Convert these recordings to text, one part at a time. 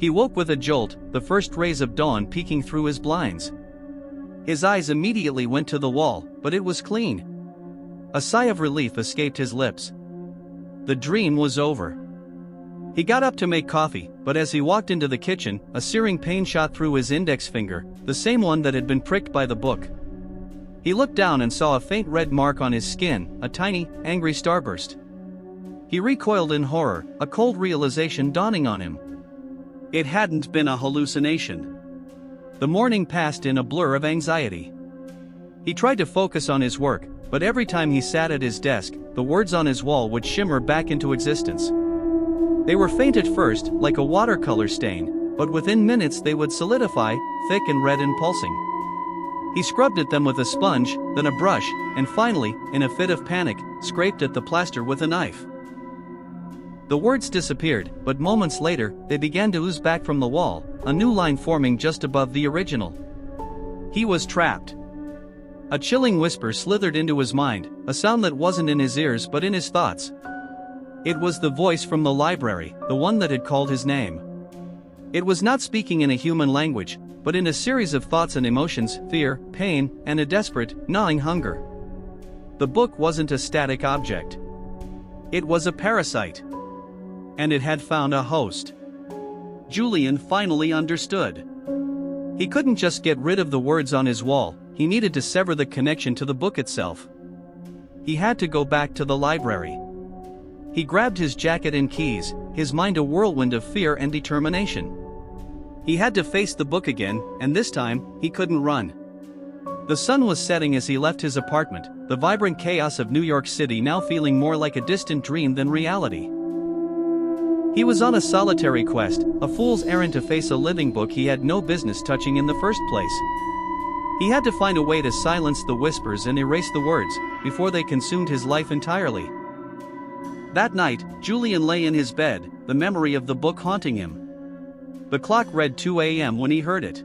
He woke with a jolt, the first rays of dawn peeking through his blinds. His eyes immediately went to the wall, but it was clean. A sigh of relief escaped his lips. The dream was over. He got up to make coffee, but as he walked into the kitchen, a searing pain shot through his index finger, the same one that had been pricked by the book. He looked down and saw a faint red mark on his skin, a tiny, angry starburst. He recoiled in horror, a cold realization dawning on him. It hadn't been a hallucination. The morning passed in a blur of anxiety. He tried to focus on his work, but every time he sat at his desk, the words on his wall would shimmer back into existence. They were faint at first, like a watercolor stain, but within minutes they would solidify, thick and red and pulsing. He scrubbed at them with a sponge, then a brush, and finally, in a fit of panic, scraped at the plaster with a knife. The words disappeared, but moments later, they began to ooze back from the wall, a new line forming just above the original. He was trapped. A chilling whisper slithered into his mind, a sound that wasn't in his ears but in his thoughts. It was the voice from the library, the one that had called his name. It was not speaking in a human language, but in a series of thoughts and emotions, fear, pain, and a desperate, gnawing hunger. The book wasn't a static object. It was a parasite. And it had found a host. Julian finally understood. He couldn't just get rid of the words on his wall, he needed to sever the connection to the book itself. He had to go back to the library. He grabbed his jacket and keys, his mind a whirlwind of fear and determination. He had to face the book again, and this time, he couldn't run. The sun was setting as he left his apartment, the vibrant chaos of New York City now feeling more like a distant dream than reality. He was on a solitary quest, a fool's errand to face a living book he had no business touching in the first place. He had to find a way to silence the whispers and erase the words, before they consumed his life entirely. That night, Julian lay in his bed, the memory of the book haunting him. The clock read 2 a.m. when he heard it.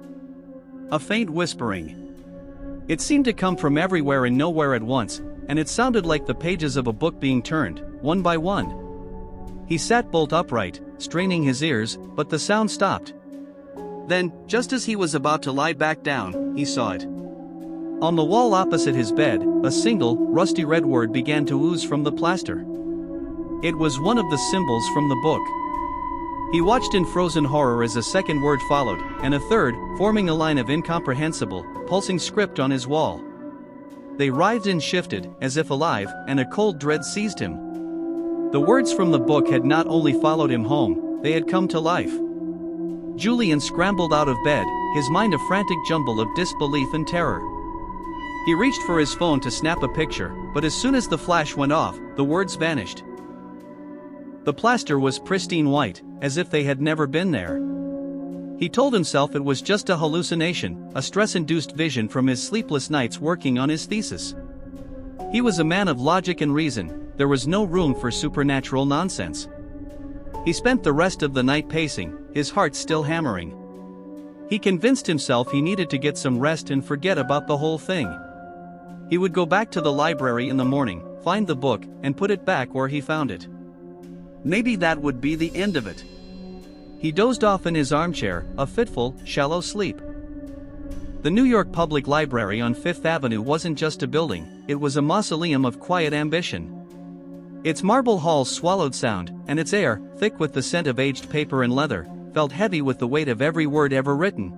A faint whispering. It seemed to come from everywhere and nowhere at once, and it sounded like the pages of a book being turned, one by one. He sat bolt upright, straining his ears, but the sound stopped. Then, just as he was about to lie back down, he saw it. On the wall opposite his bed, a single, rusty red word began to ooze from the plaster. It was one of the symbols from the book. He watched in frozen horror as a second word followed, and a third, forming a line of incomprehensible, pulsing script on his wall. They writhed and shifted, as if alive, and a cold dread seized him. The words from the book had not only followed him home, they had come to life. Julian scrambled out of bed, his mind a frantic jumble of disbelief and terror. He reached for his phone to snap a picture, but as soon as the flash went off, the words vanished. The plaster was pristine white, as if they had never been there. He told himself it was just a hallucination, a stress-induced vision from his sleepless nights working on his thesis. He was a man of logic and reason. There was no room for supernatural nonsense. He spent the rest of the night pacing, his heart still hammering. He convinced himself he needed to get some rest and forget about the whole thing. He would go back to the library in the morning, find the book, and put it back where he found it. Maybe that would be the end of it. He dozed off in his armchair, a fitful, shallow sleep. The New York Public Library on Fifth Avenue wasn't just a building, it was a mausoleum of quiet ambition. Its marble halls swallowed sound, and its air, thick with the scent of aged paper and leather, felt heavy with the weight of every word ever written.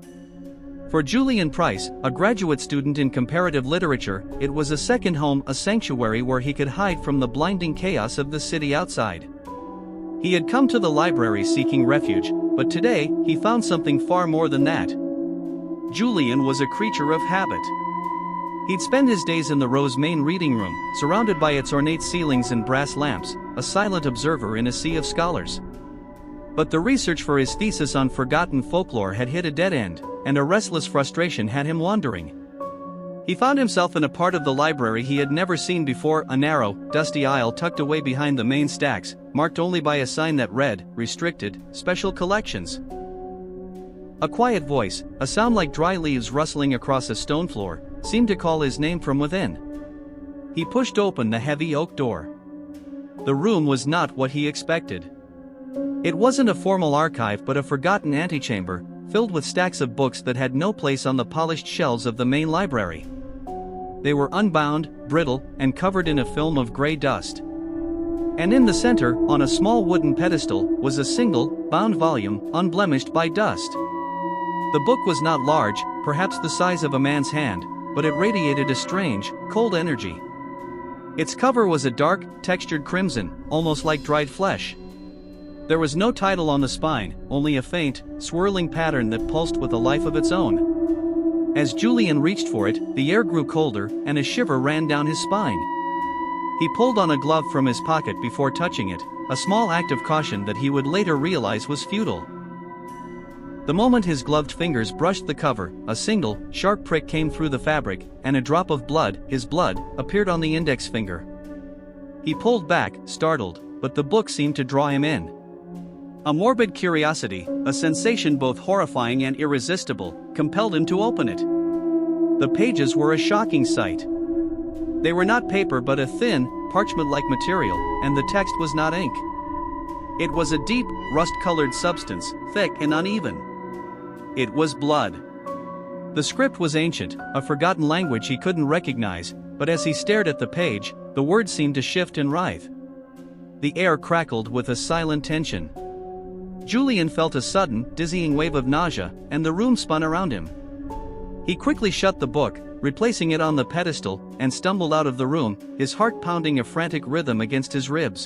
For Julian Price, a graduate student in comparative literature, it was a second home, a sanctuary where he could hide from the blinding chaos of the city outside. He had come to the library seeking refuge, but today, he found something far more than that. Julian was a creature of habit. He'd spend his days in the Rose Main reading room, surrounded by its ornate ceilings and brass lamps, a silent observer in a sea of scholars. But the research for his thesis on forgotten folklore had hit a dead end, and a restless frustration had him wandering. He found himself in a part of the library he had never seen before, a narrow, dusty aisle tucked away behind the main stacks, marked only by a sign that read, "Restricted, Special Collections." A quiet voice, a sound like dry leaves rustling across a stone floor, seemed to call his name from within. He pushed open the heavy oak door. The room was not what he expected. It wasn't a formal archive but a forgotten antechamber, filled with stacks of books that had no place on the polished shelves of the main library. They were unbound, brittle, and covered in a film of gray dust. And in the center, on a small wooden pedestal, was a single, bound volume, unblemished by dust. The book was not large, perhaps the size of a man's hand, but it radiated a strange, cold energy. Its cover was a dark, textured crimson, almost like dried flesh. There was no title on the spine, only a faint, swirling pattern that pulsed with a life of its own. As Julian reached for it, the air grew colder, and a shiver ran down his spine. He pulled on a glove from his pocket before touching it, a small act of caution that he would later realize was futile. The moment his gloved fingers brushed the cover, a single, sharp prick came through the fabric, and a drop of blood, his blood, appeared on the index finger. He pulled back, startled, but the book seemed to draw him in. A morbid curiosity, a sensation both horrifying and irresistible, compelled him to open it. The pages were a shocking sight. They were not paper but a thin, parchment-like material, and the text was not ink. It was a deep, rust-colored substance, thick and uneven. It was blood. The script was ancient, a forgotten language he couldn't recognize, but as he stared at the page, the words seemed to shift and writhe. The air crackled with a silent tension. Julian felt a sudden, dizzying wave of nausea, and the room spun around him. He quickly shut the book, replacing it on the pedestal, and stumbled out of the room, his heart pounding a frantic rhythm against his ribs.